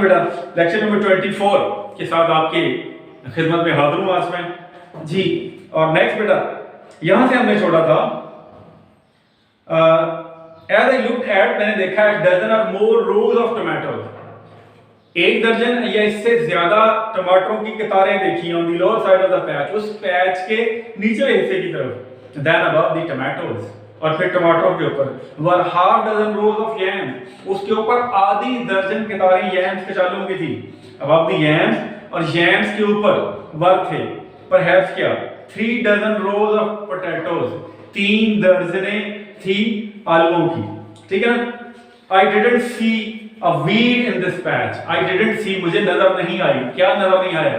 में बेटा lecture number 24 के साथ आपके खिदमत में हाजिर हूँ आज मैं जी। और नेक्स्ट बेटा यहां से हमने छोड़ा था एज आई लुक्ड एट, मैंने देखा है डजन और मोर रोज ऑफ टोमेटोज, एक दर्जन या इससे ज्यादा टमाटरों की कतारें देखी on the lower side of the patch, उस पैच के निचले हिस्से की तरफ, देन अबव द टोमेटोज, और फिर टमाटरों के ऊपर वर हाफ डजन रोज ऑफ यैम, उसके ऊपर आधी दर्जन कतारें यैम्स कचालों की थी, अबव द यैम्स, और यैम्स के ऊपर वर थे परहैप्स क्या 3 डजन रोज ऑफ पोटैटोज, 3 दर्जनें थी आलुओं की, ठीक है ना। I didn't see a weed in this patch, I didn't see मुझे नजर नहीं आई, क्या नजर नहीं आया,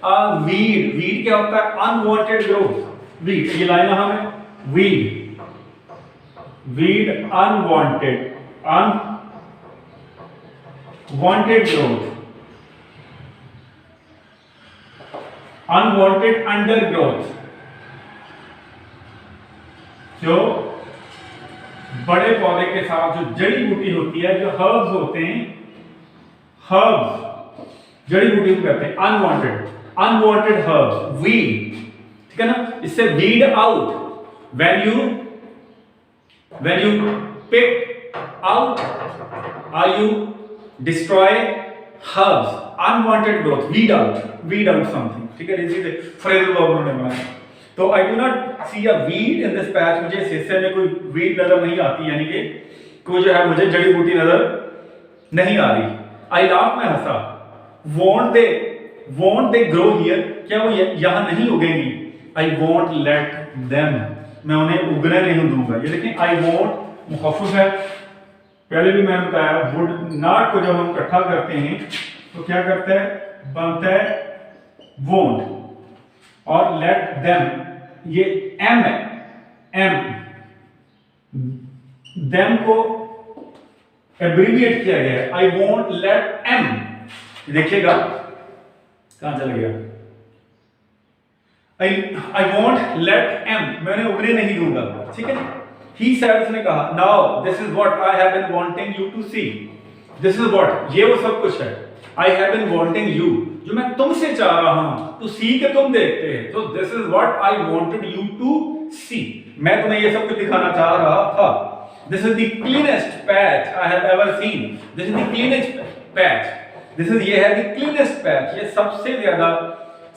अ वीड, वीड क्या होता है अनवांटेड ग्रोथ, वीड ये लाइन यहां है, weed weed unwanted growth, unwanted undergrowth, जो बड़े पौधे के साथ जो जड़ी बूटी होती है, जो हर्ब्स होते हैं, हर्ब्स जड़ी बूटी को कहते हैं अनवांटेड हर्ब्स, वीड, ठीक है ना। इससे weed out, when you pick out or you destroy herbs, unwanted growth, weed out something, ठीक है। इसी से फ्रेजल वर्ब उन्होंने बनाया। तो I do not see a weed in this patch, मुझे इस हिस्से में कोई weed नजर नहीं आती, यानी कि कोई जो है मुझे जड़ी बूटी नजर नहीं आ रही। I laughed, मैं हंसा। won't they grow here, क्या वो यहाँ नहीं उगेंगी। I won't let them, मैं उन्हें उगने नहीं दूंगा। ये देखें I won't मुखफ़्फ़ है, पहले भी मैंने बताया वुड नॉट को जब हम इकट्ठा करते हैं तो क्या करता है, बनता है वोंट, और लेट देम ये एम है, एम देम को एब्रीविएट किया गया है, आई वोंट लेट एम, देखिएगा कहां चला गया, आई वोंट लेट एम, मैंने उगने नहीं दूंगा, ठीक है। He said, उसने कहा, now this is what I have been wanting you to see, this is what, ये वो सब कुछ है, I have been wanting you, जो मैं तुमसे चाह रहा हूं to see के तुम देखते हैं, so this is what I wanted you to see, मैं तुम्हें ये सब कुछ दिखाना चाह रहा था। This is the cleanest patch I have ever seen, this is the cleanest patch, this is ये है the cleanest patch, ये सबसे ज्यादा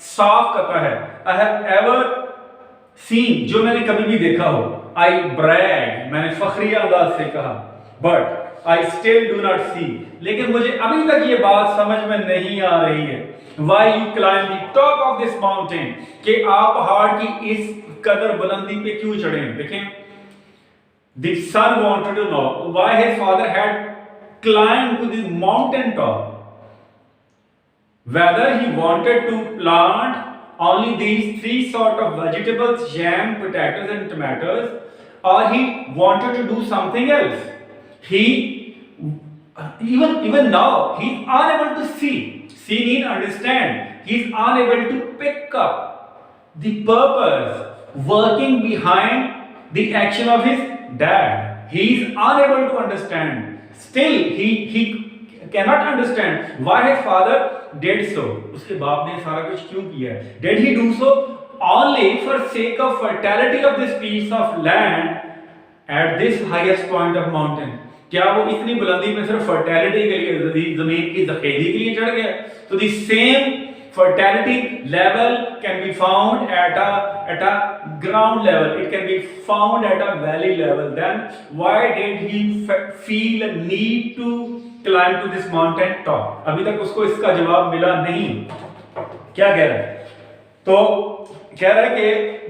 साफ कता है, I have ever seen, जो मैंने कभी भी देखा हो। I brag, मैंने फखरिया अंदाज से कहा, but I still do not see, लेकिन मुझे अभी तक ये बात समझ में नहीं आ रही है। Why you climb the top of this mountain, कि आप पहाड़ की इस कदर बुलंदी पे क्यों चढ़े। देखें, the son wanted to know why his father had climbed to the mountain top, whether he wanted to plant only these 3 sort of vegetables, yam, potatoes and tomatoes, or he wanted to do something else. He even now he's unable to see mean understand, he's unable to pick up the purpose working behind the action of his dad. He's unable to understand, still he cannot understand why his father did so, उसके बाप ने सारा कुछ क्यों किया है। Did he do so only for sake of fertility of this piece of land at this highest point of mountain, क्या वो इतनी बुलंदी में सिर्फ फर्टिलिटी के लिए, जमीन की जखेरी के लिए चढ़ गया। तो the same fertility level can be found at a ground level, it can be found at a valley level, then why did he feel a need to climb to this mountain top। अभी तक उसको इसका जवाब मिला नहीं। क्या कह रहा है, तो कह रहा है कि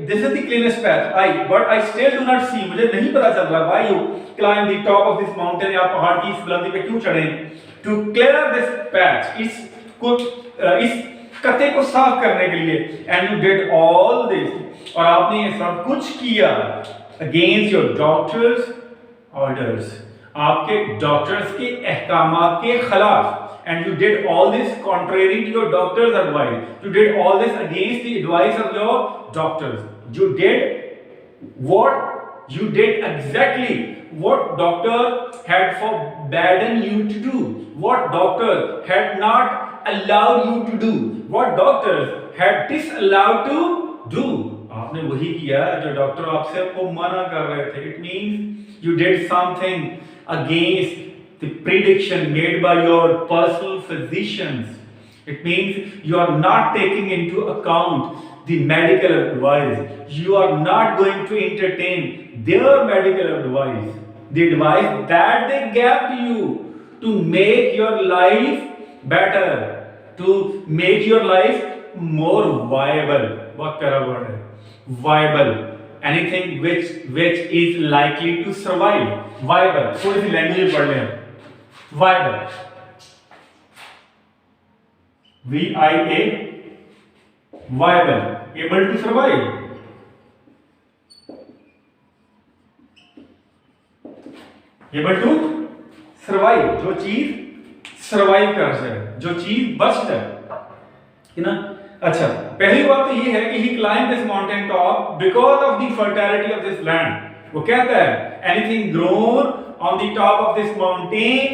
this is the cleanest path, but I still do not see, मुझे नहीं पता चल रहा why you climb the top of this mountain, या पहाड़ की इस बुलंदी पे क्यों चढ़े, to clear this patch, इस कते को साफ करने के लिए, and you did all this, और आपने ये सब कुछ किया against your doctor's orders, आपके डॉक्टर्स के अहकामात के खिलाफ, and you did all this contrary to your doctor's advice, you did all this against the advice of your doctors, you did what You did exactly what doctor had forbidden you to do, what doctor had not allowed you to do, what doctors had disallowed to do. आपने वही किया जो doctor आपसे आपको मना कर रहे थे. It means you did something against the prediction made by your personal physicians. It means you are not taking into account the medical advice. You are not going to entertain their medical advice. The advice that they gave to you to make your life better, to make your life more viable. बहुत प्यारा word है. Viable. Anything which is likely to survive. Viable. थोड़ी सी language पढ़ लें. Viable. VIA. Viable. Able to survive. Able to survive. जो चीज survive कर जाए, जो चीज बच जाए, है ना? अच्छा, पहली बात तो ये है कि he climbed this mountain top because of the fertility of this land. वो कहता है anything grown on the top of this mountain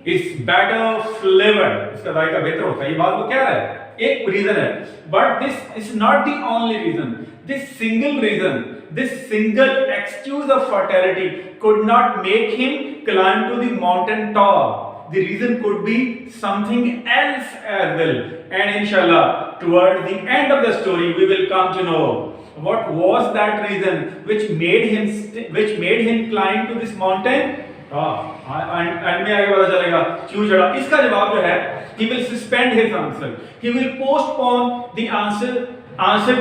is better flavored. इसका जायका बेहतर होता है. ये बात वो कह रहा है. एक रीजन है, but this is not the only reason. This single reason, this single excuse of fertility could not make him climb to the mountain top. The reason could be something else as well. And inshallah, towards the end of the story, we will come to know what was that reason which made him climb to this mountain. And में आगे पता चलेगा क्यों चढ़ा. इसका जवाब जो है, he will suspend his answer. He will postpone the answer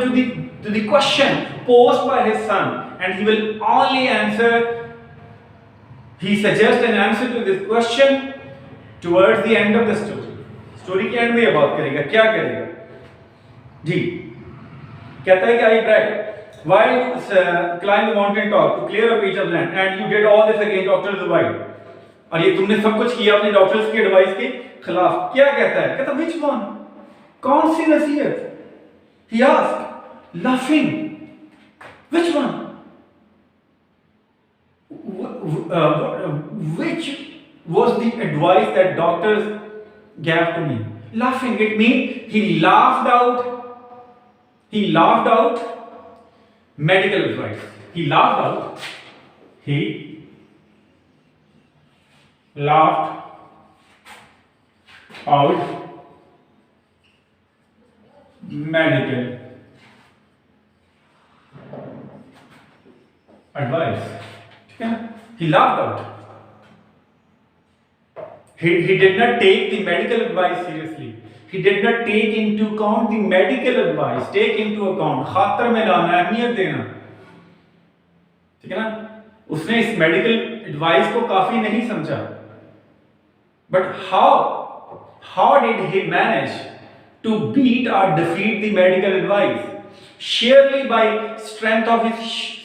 to the question posed by his son, and he will only answer. He suggests an answer to this question towards the end of the story. Story के and में ये बात करेगा. क्या करेगा जी? कहता है कि I brag while you climb the mountain top to clear a piece of land, and you did all this against doctor's advice. और ये तुमने सब कुछ किया अपने डॉक्टर्स की एडवाइस के खिलाफ. क्या कहता है? कहता which one? कौन सी नसीहत? He asked, laughing. Which one? Which was the advice that doctors gave to me? Laughing. It means he laughed out. He laughed out medical advice. He laughed out. He laughed out medical advice. He laughed out. He did not take the medical advice seriously. He did not take into account the medical advice. Take into account, खातर में लाना, अहमियत देना. ठीक है ना? उसने इस मेडिकल एडवाइस को काफी नहीं समझा. But how did he manage to beat or defeat the medical advice? Surely by strength of his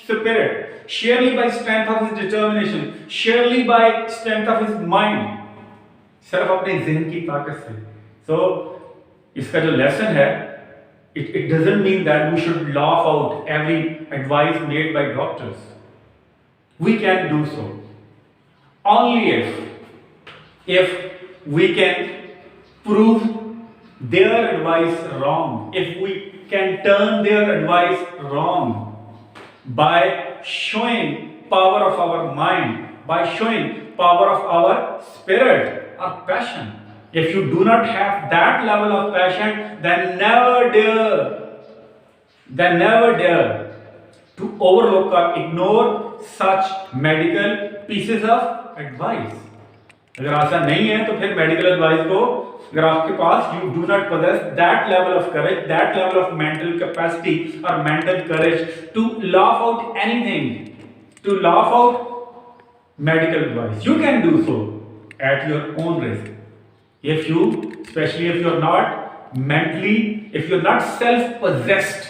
spirit, surely by strength of his determination, surely by strength of his mind. सिर्फ अपने ज़हन की ताकत से. So इसका जो lesson है, it doesn't mean that we should laugh out every advice made by doctors. We can do so only if we can prove their advice wrong, if we can turn their advice wrong by showing power of our mind, by showing power of our spirit or passion. If you do not have that level of passion, then never dare to overlook or ignore such medical pieces of advice. अगर ऐसा नहीं है तो फिर medical advice को, अगर आपके पास you do not possess that level of courage, that level of mental capacity or mental courage to laugh out anything, to laugh out medical advice, you can do so at your own risk. If you, especially if you're not mentally, if you're not self-possessed,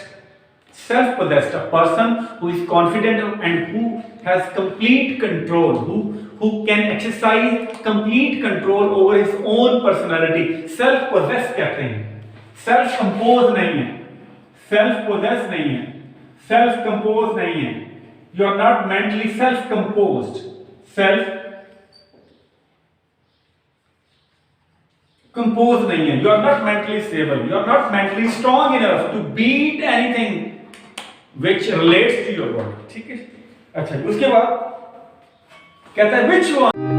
a person who is confident and who has complete control, who can exercise complete control over his own personality. Self-possessed कहते हैं, self-compose नहीं है, self-possessed नहीं है, self-compose नहीं है. You are not mentally self-composed. Self-composed नहीं है. You are not mentally stable. You are not mentally strong enough to beat anything which relates to your body. ठीक है. अच्छा, उसके बाद कहता है which one